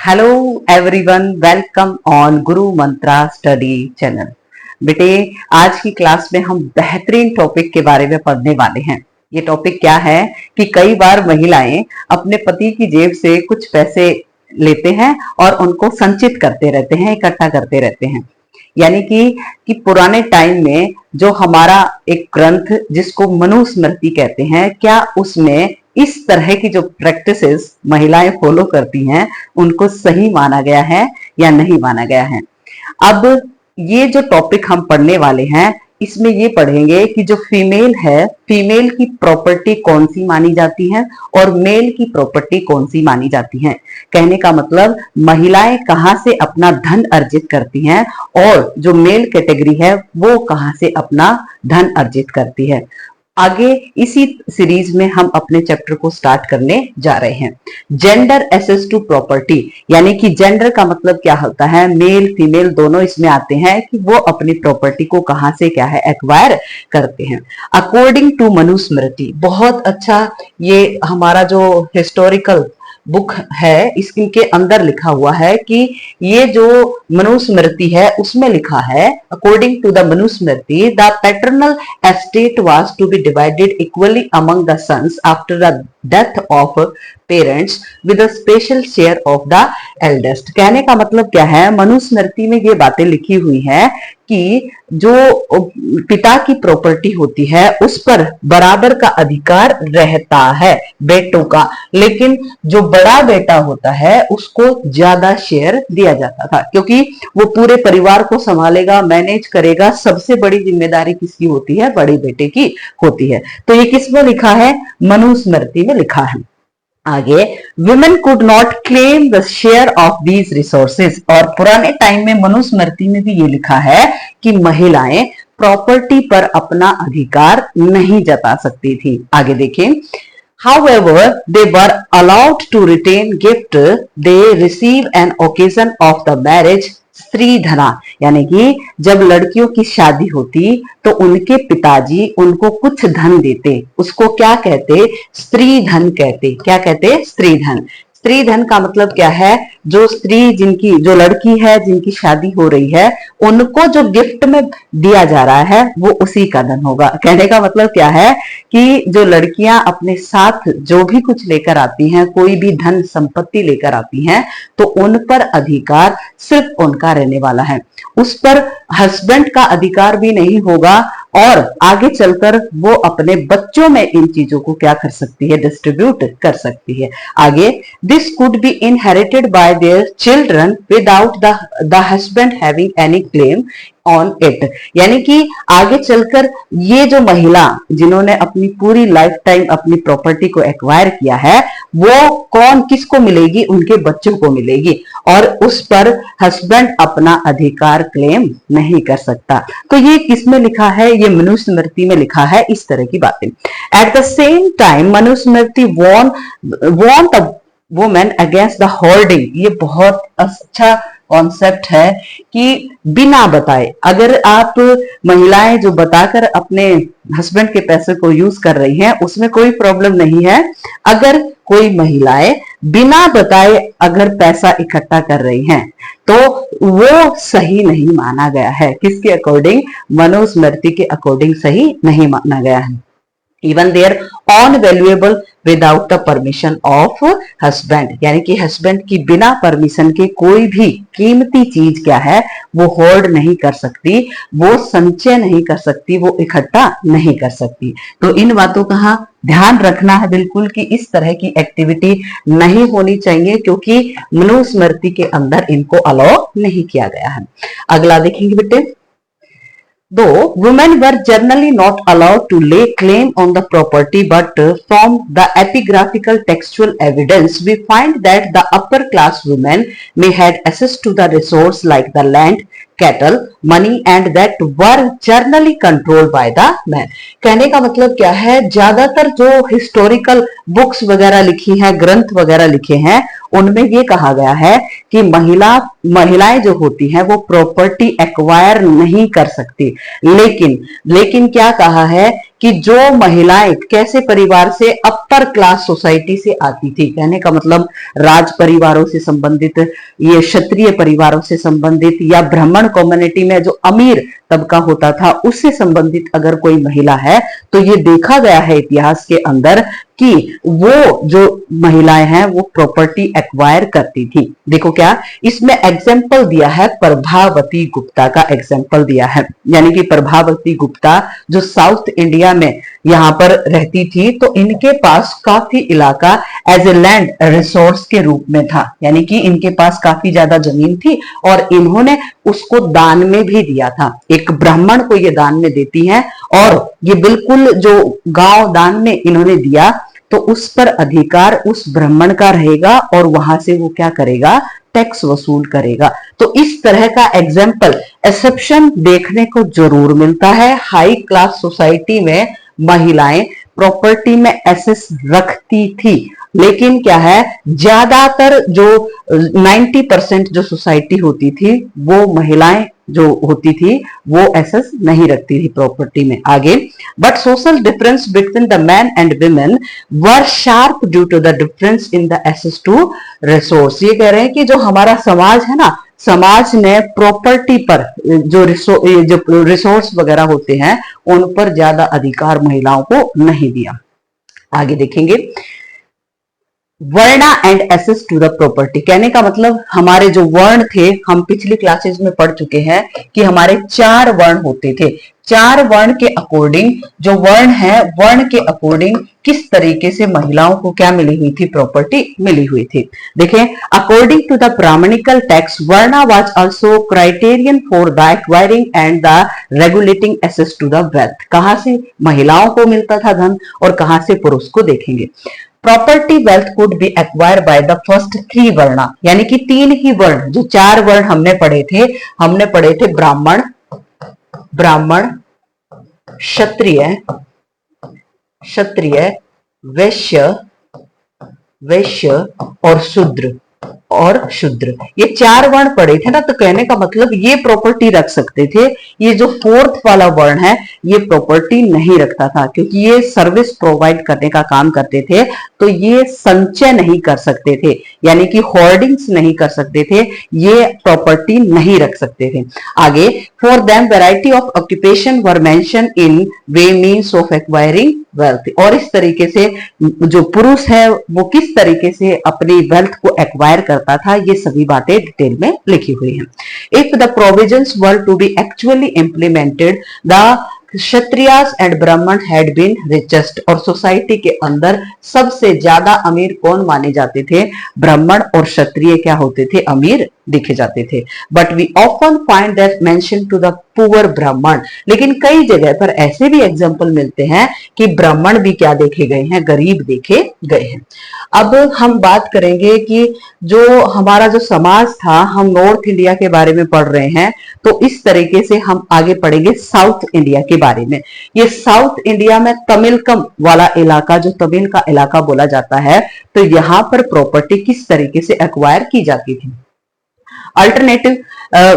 Hello everyone, welcome on Guru Mantra study channel. बेटे, आज की क्लास में हम बेहतरीन टॉपिक के बारे में पढ़ने वाले हैं। ये टॉपिक क्या है कि कई बार महिलाएं अपने पति की जेब से कुछ पैसे लेते हैं और उनको संचित करते रहते हैं, इकट्ठा करते रहते हैं। यानी कि पुराने टाइम में जो हमारा एक ग्रंथ जिसको मनुस्मृति कहते हैं, क्या उसमें इस तरह की जो प्रैक्टिसेस महिलाएं फॉलो करती हैं उनको सही माना गया है या नहीं माना गया है। अब ये जो टॉपिक हम पढ़ने वाले हैं इसमें ये पढ़ेंगे कि जो फीमेल है, फीमेल की प्रॉपर्टी कौन सी मानी जाती है और मेल की प्रॉपर्टी कौन सी मानी जाती है। कहने का मतलब महिलाएं कहां से अपना धन अर्जित करती हैं और जो मेल कैटेगरी है वो कहां से अपना धन अर्जित करती है। आगे इसी सीरीज में हम अपने चैप्टर को स्टार्ट करने जा रहे हैं। जेंडर एसेस टू प्रॉपर्टी, यानी कि जेंडर का मतलब क्या होता है, मेल फीमेल दोनों इसमें आते हैं कि वो अपनी प्रॉपर्टी को कहां से क्या है एक्वायर करते हैं। अकॉर्डिंग टू मनुस्मृति, बहुत अच्छा ये हमारा जो हिस्टोरिकल बुक है इसके अंदर लिखा हुआ है कि ये जो मनुस्मृति है उसमें लिखा है, according to the Manusmriti the paternal estate was to be divided equally among the sons after the death of parents with a special share of the eldest. कहने का मतलब क्या है, मनुस्मृति में ये बातें लिखी हुई है कि जो पिता की प्रॉपर्टी होती है उस पर बराबर का अधिकार रहता है बेटों का, लेकिन जो बड़ा बेटा होता है उसको ज्यादा शेयर दिया जाता था क्योंकि वो पूरे परिवार को संभालेगा, मैनेज करेगा। सबसे बड़ी जिम्मेदारी किसकी होती है, बड़े बेटे की होती है। तो ये किसमें लिखा है, मनुस्मृति में लिखा है। आगे, women could not claim the share of these resources, और पुराने टाइम में मनुस्मृति में भी ये लिखा है कि महिलाएं प्रॉपर्टी पर अपना अधिकार नहीं जता सकती थी। आगे देखें, however they were allowed to retain gift they receive an occasion of the marriage स्त्री धना, यानी कि जब लड़कियों की शादी होती तो उनके पिताजी उनको कुछ धन देते, उसको क्या कहते, स्त्री धन कहते। क्या कहते, स्त्री धन। स्त्री धन का मतलब क्या है, जो स्त्री जिनकी जो लड़की है जिनकी शादी हो रही है उनको जो गिफ्ट में दिया जा रहा है वो उसी का धन होगा। कहने का मतलब क्या है कि जो लड़कियां अपने साथ जो भी कुछ लेकर आती हैं, कोई भी धन संपत्ति लेकर आती हैं, तो उन पर अधिकार सिर्फ उनका रहने वाला है, उस पर हस्बैंड का अधिकार भी नहीं होगा और आगे चलकर वो अपने बच्चों में इन चीजों को क्या कर सकती है, डिस्ट्रीब्यूट कर सकती है। आगे, this could be inherited by their children without the husband having any claim on it, यानी कि आगे चलकर ये जो महिला जिन्होंने अपनी पूरी लाइफ टाइम अपनी प्रॉपर्टी को एक्वायर किया है वो कौन किसको मिलेगी, उनके बच्चों को मिलेगी और उस पर हस्बैंड अपना अधिकार क्लेम नहीं कर सकता। तो ये किसमें लिखा है, ये मनुस्मृति में लिखा है इस तरह की बातें। At the same time Manusmriti warn the women against the hoarding. ये बहुत अच्छा कॉन्सेप्ट है कि बिना बताए, अगर आप महिलाएं जो बताकर अपने हस्बैंड के पैसे को यूज कर रही हैं उसमें कोई प्रॉब्लम नहीं है। अगर कोई महिलाएं बिना बताए अगर पैसा इकट्ठा कर रही हैं तो वो सही नहीं माना गया है। किसके अकॉर्डिंग, मनुस्मृति के अकॉर्डिंग सही नहीं माना गया है। Even their own valuable without the permission of husband, यानी कि हस्बैंड की बिना परमिशन के कोई भी कीमती चीज क्या है वो होल्ड नहीं कर सकती, वो संचय नहीं कर सकती, वो इकट्ठा नहीं कर सकती। तो इन बातों का ध्यान रखना है बिल्कुल कि इस तरह की एक्टिविटी नहीं होनी चाहिए क्योंकि मनुस्मृति के अंदर इनको अलाउ नहीं किया गया है। अगला देखेंगे बेटे, though women were generally not allowed to lay claim on the property, but from the epigraphical textual evidence we find that the upper class women may had access to the resource like the land, cattle, money and that were generally controlled by the man। कहने का मतलब क्या है, ज्यादातर जो historical books वगैरह लिखी हैं, ग्रंथ वगैरह लिखे हैं, उनमें ये कहा गया है कि महिलाएं जो होती हैं वो प्रॉपर्टी एक्वायर नहीं कर सकती। लेकिन क्या कहा है कि कि जो महिलाएं कैसे परिवार से, अपर क्लास सोसाइटी से आती थी, कहने का मतलब राज परिवारों से संबंधित, ये क्षत्रिय परिवारों से संबंधित, या ब्राह्मण कम्युनिटी में जो अमीर तबका होता था उससे संबंधित अगर कोई महिला है, तो ये देखा गया है इतिहास के अंदर कि वो जो महिलाएं हैं वो प्रॉपर्टी एक्वायर करती थी। देखो क्या इसमें एग्जाम्पल दिया है, प्रभावती गुप्ता का एग्जाम्पल दिया है, यानी कि प्रभावती गुप्ता जो साउथ इंडिया में यहाँ पर रहती थी, तो इनके पास काफी इलाका एज ए लैंड रिसोर्स के रूप में था, यानी कि इनके पास काफी ज्यादा जमीन थी और इन्होंने उसको दान में भी दिया था। एक ब्राह्मण को ये दान में देती हैं और ये बिल्कुल जो गांव दान में इन्होंने दिया, तो उस पर अधिकार उस ब्राह्मण का रहेगा और वहां से वो क्या करेगा, टैक्स वसूल करेगा। तो इस तरह का एग्जाम्पल, एक्सेप्शन देखने को जरूर मिलता है। हाई क्लास सोसाइटी में महिलाएं प्रॉपर्टी में एसेस रखती थी, लेकिन क्या है ज्यादातर जो 90% जो सोसाइटी होती थी वो महिलाएं जो होती थी वो एसेस नहीं रखती थी प्रॉपर्टी में। आगे, but social difference between the man and women were sharp due to the difference in the access to resource. ये कह रहे हैं कि जो हमारा समाज है ना, समाज ने प्रॉपर्टी पर जो रिसोर्स वगैरह होते हैं उन पर ज्यादा अधिकार महिलाओं को नहीं दिया। आगे देखेंगे, varna and access to the property, कहने का मतलब हमारे जो वर्ण थे, हम पिछली क्लासेस में पढ़ चुके हैं कि हमारे 4 वर्ण होते थे। 4 वर्ण के अकॉर्डिंग जो वर्ण है, वर्ण के अकॉर्डिंग किस तरीके से महिलाओं को क्या मिली हुई थी, प्रॉपर्टी मिली हुई थी। देखें, according to the Brahmanical text varna was also criterion for the acquiring and the regulating access to the wealth. कहां से महिलाओं को मिलता था धन और कहां से पुरुष को, देखेंगे। Property wealth could be acquire by the first 3 वर्णा, यानी कि 3 ही वर्ण, जो 4 वर्ण हमने पढ़े थे ब्राह्मण, क्षत्रिय, वैश्य और शूद्र, ये 4 वर्ण पढ़े थे ना। तो कहने का मतलब ये प्रॉपर्टी रख सकते थे। ये जो 4th वाला वर्ण है ये प्रॉपर्टी नहीं रखता था, क्योंकि ये सर्विस प्रोवाइड करने का काम करते थे, तो ये संचय नहीं कर सकते थे, यानी कि होर्डिंग्स नहीं कर सकते थे, ये प्रॉपर्टी नहीं रख सकते थे। आगे, for them variety of occupation were mention in way means of acquiring wealth, और इस तरीके से जो पुरुष है वो किस तरीके से अपनी वेल्थ को एक्वायर करता था, ये सभी बातें डिटेल में लिखी हुई हैं। If the provisions were to be actually implemented, the Kshatriyas and Brahmin had been richest, और सोसाइटी के अंदर सबसे ज्यादा अमीर कौन माने जाते थे, ब्राह्मण और क्षत्रिय क्या होते थे, अमीर देखे जाते थे। But we often find that mention to the poor Brahmin, लेकिन कई जगह पर ऐसे भी एग्जाम्पल मिलते हैं कि ब्राह्मण भी क्या देखे गए हैं, गरीब देखे गए हैं। अब हम बात करेंगे कि जो हमारा जो समाज था, हम नॉर्थ इंडिया के बारे में पढ़ रहे हैं, तो इस तरीके से हम आगे पढ़ेंगे साउथ इंडिया के बारे में। ये साउथ इंडिया में तमिलकम वाला इलाका, जो तमिल का इलाका बोला जाता है, तो यहाँ पर प्रॉपर्टी किस तरीके से एक्वायर की जाती थी। Alternative,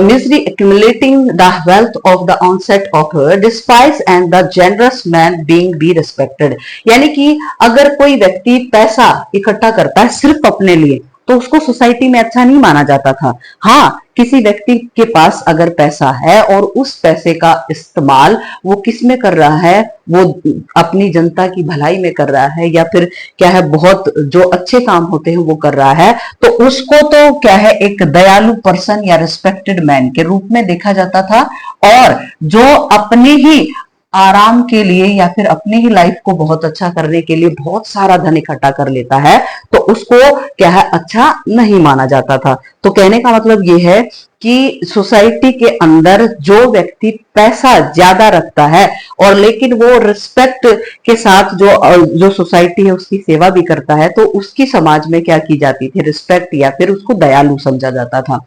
misery accumulating the wealth of the onset of her despise and the generous man being be respected, यानी कि अगर कोई व्यक्ति पैसा इकट्ठा करता है सिर्फ अपने लिए, तो उसको सोसाइटी में अच्छा नहीं माना जाता था। हाँ, किसी व्यक्ति के पास अगर पैसा है और उस पैसे का इस्तेमाल वो किस में कर रहा है, वो अपनी जनता की भलाई में कर रहा है, या फिर क्या है बहुत जो अच्छे काम होते हैं वो कर रहा है, तो उसको तो क्या है एक दयालु पर्सन या रिस्पेक्टेड मैन के रूप में देखा जाता था। और जो अपने ही आराम के लिए या फिर अपनी ही लाइफ को बहुत अच्छा करने के लिए बहुत सारा धन इकट्ठा कर लेता है, तो उसको क्या है अच्छा नहीं माना जाता था। तो कहने का मतलब ये है कि सोसाइटी के अंदर जो व्यक्ति पैसा ज्यादा रखता है और लेकिन वो रिस्पेक्ट के साथ जो सोसाइटी है उसकी सेवा भी करता है, तो उसकी समाज में क्या की जाती थी, रिस्पेक्ट, या फिर उसको दयालु समझा जाता था।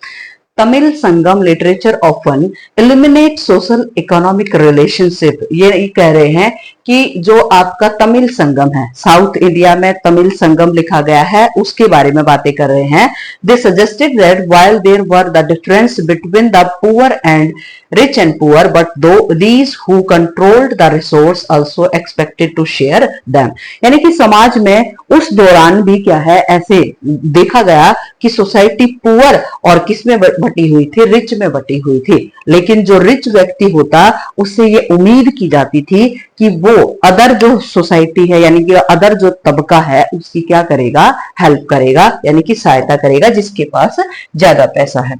Tamil Sangam literature often illuminate social economic relationship, ये कह रहे हैं कि जो आपका तमिल संगम है, साउथ इंडिया में तमिल संगम लिखा गया है, उसके बारे में बातें कर रहे हैं। They suggested that while there were the difference between the poor and rich and poor, but though these who controlled the resource also expected to share them। यानी कि समाज में उस दौरान भी क्या है, ऐसे देखा गया कि सोसाइटी पुअर और किस में बटी हुई थी, रिच में बटी हुई थी। लेकिन जो रिच व्यक्ति होता उससे ये उम्मीद की जाती थी कि वो अदर जो सोसाइटी है, यानी कि अदर जो तबका है, उसकी क्या करेगा, हेल्प करेगा, यानी कि सहायता करेगा, जिसके पास ज्यादा पैसा है।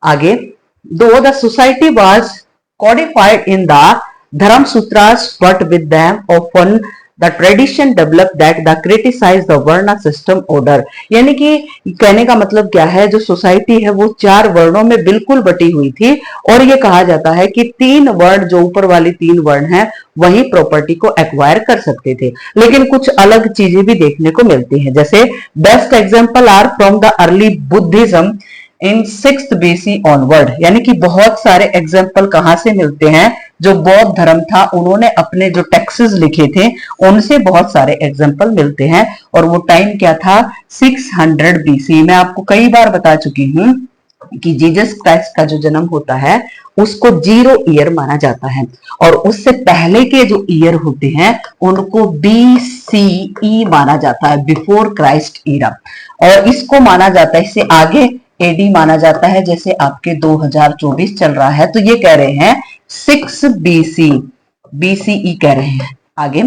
आगे, though the society was codified in the Dharam Sutras, but with them often the tradition developed that the criticize the Varna system order। यानी कि कहने का मतलब क्या है, जो सोसाइटी है वो 4 वर्णों में बिल्कुल बटी हुई थी, और ये कहा जाता है कि 3 वर्ण, जो ऊपर वाली 3 वर्ण हैं, वही प्रॉपर्टी को एक्वायर कर सकते थे। लेकिन कुछ अलग चीजें भी देखने को मिलती हैं, जैसे best example are from the early Buddhism in 6th BC onward. यानी कि बहुत सारे एग्जाम्पल कहां से मिलते हैं, जो बौद्ध धर्म था उन्होंने अपने जो टेक्सेस लिखे थे उनसे बहुत सारे एग्जाम्पल मिलते हैं। और वो टाइम क्या था, 600 BC। मैं आपको कई बार बता चुकी हूं कि जीसस क्राइस्ट का जो जन्म होता है उसको 0 ईयर माना जाता है, और उससे पहले के जो ईयर होते हैं उनको BCE माना जाता है, बिफोर क्राइस्ट ईरा। और इसको माना जाता है, इससे आगे एडी माना जाता है, जैसे आपके 2024 चल रहा है, तो ये कह रहे हैं 6 BCE कह रहे हैं। आगे,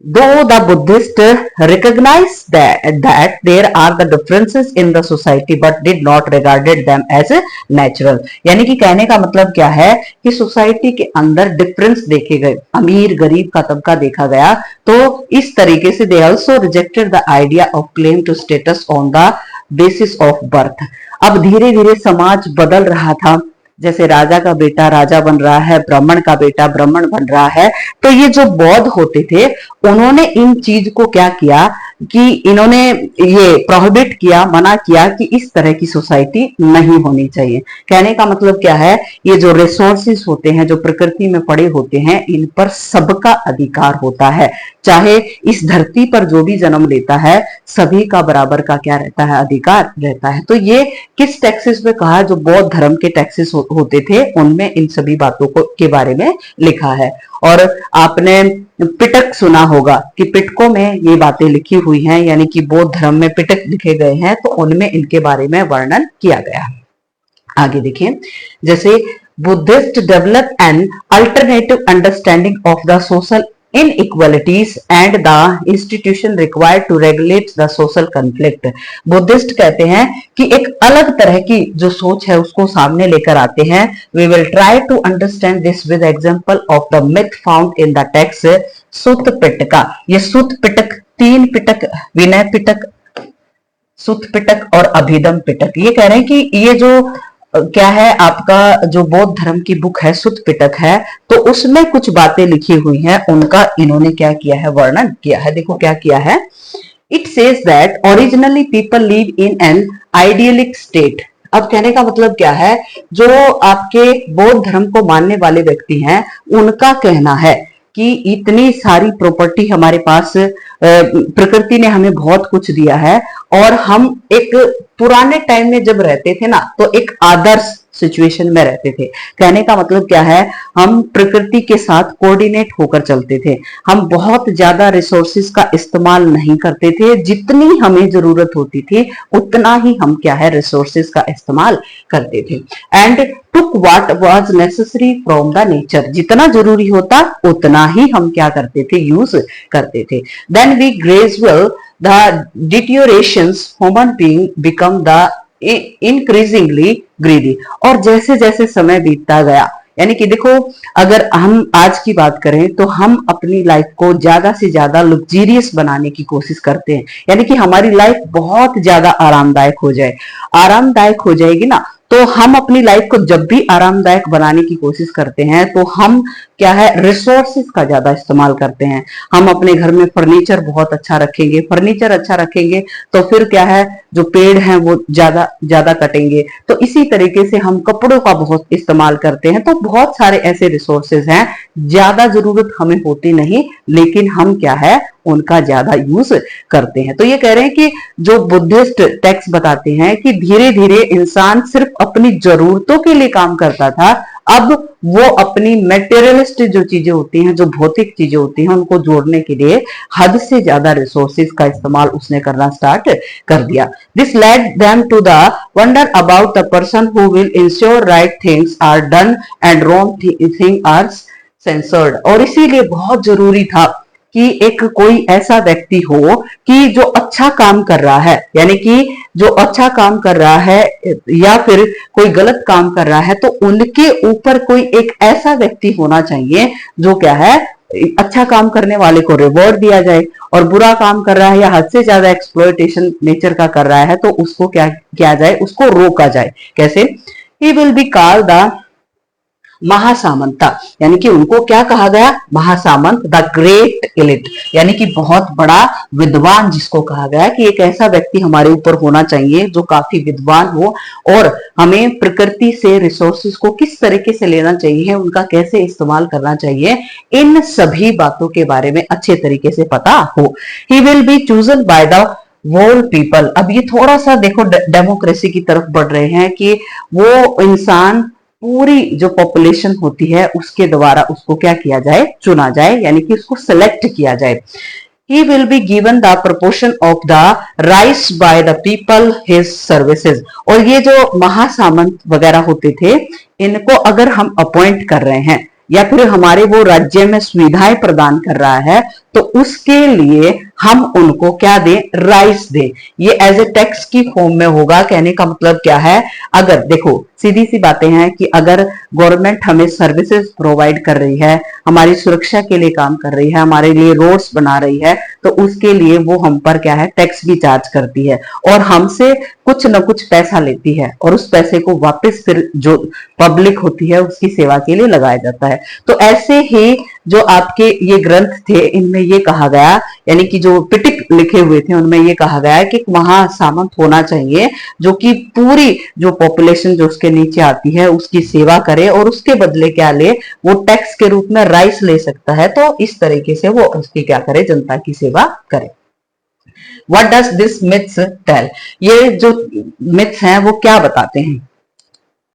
though the Buddhists recognize that there are the differences in the society but did not regarded them as natural। यानी कि कहने का मतलब क्या है कि सोसाइटी के अंदर डिफरेंस देखे गए, अमीर गरीब का तबका देखा गया, तो इस तरीके से they also rejected the idea of claim to status on the basis of birth। अब धीरे धीरे समाज बदल रहा था, जैसे राजा का बेटा राजा बन रहा है, ब्राह्मण का बेटा ब्राह्मण बन रहा है। तो ये जो बौद्ध होते थे उन्होंने इन चीज को क्या किया कि इन्होंने ये प्रोहिबिट किया, मना किया कि इस तरह की सोसाइटी नहीं होनी चाहिए। कहने का मतलब क्या है, ये जो रिसोर्सेस होते हैं, जो प्रकृति में पड़े होते हैं, इन पर सबका अधिकार होता है। चाहे इस धरती पर जो भी जन्म लेता है, सभी का बराबर का क्या रहता है, अधिकार रहता है। तो ये किस टेक्सिस में कहा, जो बौद्ध धर्म के टेक्सिस होते थे उनमें इन सभी बातों को के बारे में लिखा है। और आपने पिटक सुना होगा कि पिटकों में ये बातें लिखी हुई हैं, यानी कि बौद्ध धर्म में पिटक लिखे गए हैं, तो उनमें इनके बारे में वर्णन किया गया है। आगे देखिए, जैसे Buddhist develop an alternative understanding of the social inequalities and the institution required to regulate the social conflict। Buddhist कहते हैं कि एक अलग तरह की जो सोच है उसको सामने लेकर आते हैं। We will try to understand this with example of the myth found in the text सुत पिटका। ये सुत पिटक, 3 पिटक, विनय पिटक, सुत पिटक और अभिधम पिटक। ये कह रहे हैं कि ये जो क्या है, आपका जो बौद्ध धर्म की बुक है सुत पिटक है, तो उसमें कुछ बातें लिखी हुई हैं, उनका इन्होंने क्या किया है, वर्णन किया है। देखो क्या किया है, it says that originally people live in an idyllic state. अब कहने का मतलब क्या है, जो आपके बौद्ध धर्म को मानने वाले व्यक्ति हैं उनका कहना है कि इतनी सारी प्रॉपर्टी हमारे पास, प्रकृति ने हमें बहुत कुछ दिया है, और हम एक पुराने टाइम में जब रहते थे ना, तो एक आदर्श सिचुएशन में रहते थे। कहने का मतलब क्या है, हम प्रकृति के साथ कोऑर्डिनेट होकर चलते थे, हम बहुत ज्यादा रिसोर्सेज का इस्तेमाल नहीं करते थे, जितनी हमें जरूरत होती थी उतना ही हम क्या है, रिसोर्सेज का इस्तेमाल करते थे। And took what was necessary from the nature, जितना जरूरी होता उतना ही हम क्या करते थे, यूज करते थे। Then we gradual the deteriorations human being become the increasingly greedy। और जैसे जैसे समय बीतता गया, यानी कि देखो अगर हम आज की बात करें तो हम अपनी लाइफ को ज्यादा से ज्यादा लग्जरियस बनाने की कोशिश करते हैं, यानी कि हमारी लाइफ बहुत ज्यादा आरामदायक हो जाए। आरामदायक हो जाएगी ना, तो हम अपनी लाइफ को जब भी आरामदायक बनाने की कोशिश करते हैं तो हम क्या है, रिसोर्सेज का ज्यादा इस्तेमाल करते हैं। हम अपने घर में फर्नीचर बहुत अच्छा रखेंगे, फर्नीचर अच्छा रखेंगे तो फिर क्या है, जो पेड़ हैं वो ज्यादा ज्यादा कटेंगे। तो इसी तरीके से हम कपड़ों का बहुत इस्तेमाल करते हैं। तो बहुत सारे ऐसे रिसोर्सेज हैं, ज्यादा जरूरत हमें होती नहीं, लेकिन हम क्या है, उनका ज्यादा यूज करते हैं। तो ये कह रहे हैं कि जो बुद्धिस्ट टेक्स्ट बताते हैं कि धीरे धीरे इंसान सिर्फ अपनी जरूरतों के लिए काम करता था, अब वो अपनी मेटेरियलिस्ट जो चीजें होती हैं, जो भौतिक चीजें होती हैं, उनको जोड़ने के लिए हद से ज्यादा रिसोर्सेज का इस्तेमाल उसने करना स्टार्ट कर दिया। This led them to the wonder about the person who will ensure right things are done and wrong thing are censored. और इसीलिए बहुत जरूरी था कि एक कोई ऐसा व्यक्ति हो कि जो अच्छा काम कर रहा है, यानी कि जो अच्छा काम कर रहा है या फिर कोई गलत काम कर रहा है, तो उनके ऊपर कोई एक ऐसा व्यक्ति होना चाहिए जो क्या है, अच्छा काम करने वाले को रिवॉर्ड दिया जाए, और बुरा काम कर रहा है या हद से ज्यादा एक्सप्लॉयटेशन नेचर का कर रहा है तो उसको क्या किया जाए, उसको रोका जाए। कैसे? He will be called the mahasamanta, यानी कि उनको क्या कहा गया, महासामंत, द ग्रेट एलिट, यानी कि बहुत बड़ा विद्वान जिसको कहा गया कि एक ऐसा व्यक्ति हमारे ऊपर होना चाहिए जो काफी विद्वान हो, और हमें प्रकृति से रिसोर्सेज को किस तरीके से लेना चाहिए, उनका कैसे इस्तेमाल करना चाहिए, इन सभी बातों के बारे में अच्छे तरीके से पता हो। He will be chosen by the whole people. अब ये थोड़ा सा देखो डेमोक्रेसी की तरफ बढ़ रहे हैं कि वो इंसान पूरी जो पॉपुलेशन होती है उसके द्वारा उसको क्या किया जाए, चुना जाए, यानी कि उसको सिलेक्ट किया जाए। He will be given the proportion of the rice by the people his services। और ये जो महासामंत वगैरह होते थे, इनको अगर हम अपॉइंट कर रहे हैं या फिर हमारे वो राज्य में सुविधाएं प्रदान कर रहा है, तो उसके लिए हम उनको क्या दें, राइस दें। ये एज ए टैक्स की फॉर्म में होगा। कहने का मतलब क्या है, अगर देखो सीधी सी बातें हैं कि अगर गवर्नमेंट हमें सर्विसेज प्रोवाइड कर रही है, हमारी सुरक्षा के लिए काम कर रही है, हमारे लिए रोड्स बना रही है, तो उसके लिए वो हम पर क्या है, टैक्स भी चार्ज करती है और हमसे कुछ न कुछ पैसा लेती है, और उस पैसे को वापस फिर जो पब्लिक होती है उसकी सेवा के लिए लगाया जाता है। तो ऐसे ही जो आपके ये ग्रंथ थे, इनमें ये कहा गया, यानी कि जो पिटिक लिखे हुए थे उनमें ये कहा गया है कि वहां सामंत होना चाहिए जो कि पूरी जो पॉपुलेशन जो उसके नीचे आती है उसकी सेवा करे, और उसके बदले क्या ले, वो टैक्स के रूप में राइस ले सकता है। तो इस तरीके से वो उसकी क्या करे, जनता की सेवा करे। What does this myths tell? ये जो मिथ्स हैं वो क्या बताते हैं?